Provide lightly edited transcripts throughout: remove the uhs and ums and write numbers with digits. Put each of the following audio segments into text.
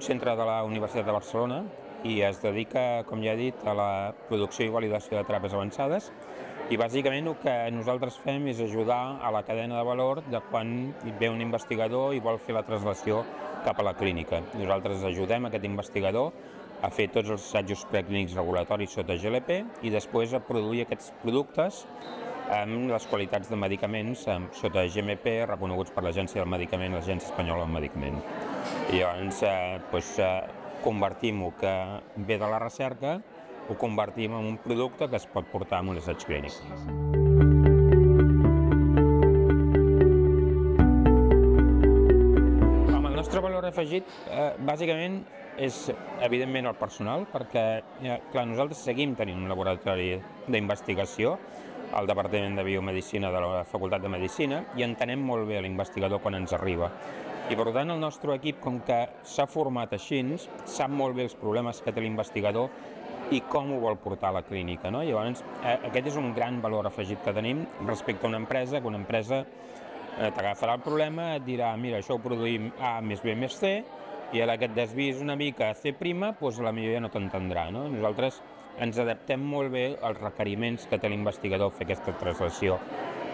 centre de la Universitat de Barcelona i es dedica, com ja he dit, a la producció i validació de teràpies avançades i bàsicament el que nosaltres fem és ajudar a la cadena de valor de quan ve un investigador i vol fer la translació cap a la clínica. Nosaltres ajudem aquest investigador a fer tots els assajos preclínics regulatoris sota GLP i després a produir aquests productes amb les qualitats de medicaments sota GMP reconeguts per l'Agència del Medicament, l'Agència Espanyola del Medicament. I llavors convertim el que ve de la recerca, ho convertim en un producte que es pot portar en un assaig clínic. El nostre valor afegit, bàsicament, és evidentment el personal, perquè clar, nosaltres seguim tenint un laboratori d'investigació al Departament de Biomedicina de la Facultat de Medicina i entenem molt bé l'investigador quan ens arriba. I per tant el nostre equip, com que s'ha format així, sap molt bé els problemes que té l'investigador i com ho vol portar a la clínica. Llavors, aquest és un gran valor afegit que tenim respecte a una empresa, que una empresa t'agafarà el problema, et dirà, mira, això ho produïm A més B més C, i ara que et desviïs una mica a C', doncs potser ja no t'entendrà. Nosaltres ens adaptem molt bé als requeriments que té l'investigador fer aquesta translació,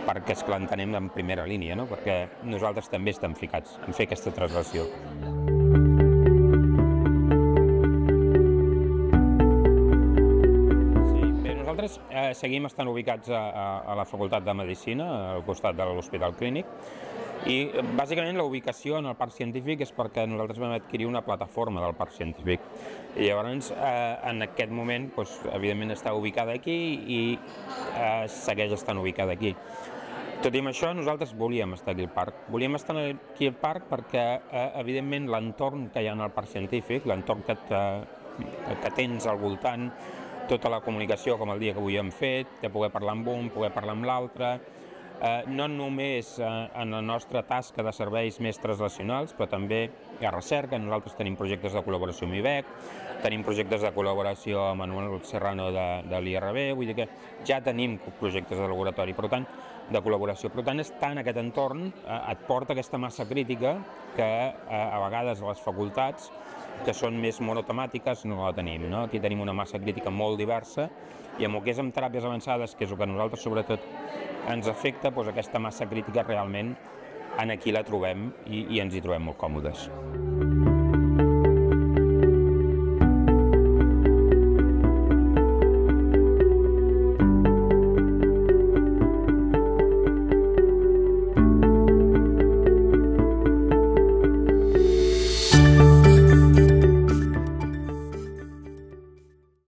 perquè és que l'entenem en primera línia, perquè nosaltres també estem ficats en fer aquesta translació. Nosaltres seguim estant ubicats a la Facultat de Medicina, al costat de l'Hospital Clínic, i bàsicament la ubicació en el parc científic és perquè nosaltres vam adquirir una plataforma del parc científic. I llavors, en aquest moment, evidentment està ubicada aquí i segueix estant ubicada aquí. Tot i amb això, nosaltres volíem estar aquí al parc. Volíem estar aquí al parc perquè, evidentment, l'entorn que hi ha en el parc científic, l'entorn que tens al voltant, tota la comunicació, com el dia que avui hem fet, de poder parlar amb un, poder parlar amb l'altre, no només en la nostra tasca de serveis més translacionals, però també hi ha recerca. Nosaltres tenim projectes de col·laboració amb IBEC, tenim projectes de col·laboració amb Manuel Serrano de l'IRB, vull dir que ja tenim projectes de laboratori, per tant, de col·laboració. Per tant, estar en aquest entorn et porta aquesta massa crítica que a vegades a les facultats, que són més monotemàtiques, no la tenim. Aquí tenim una massa crítica molt diversa i amb el que és amb teràpies avançades, que és el que nosaltres sobretot ens afecta, aquesta massa crítica realment aquí la trobem i ens hi trobem molt còmodes.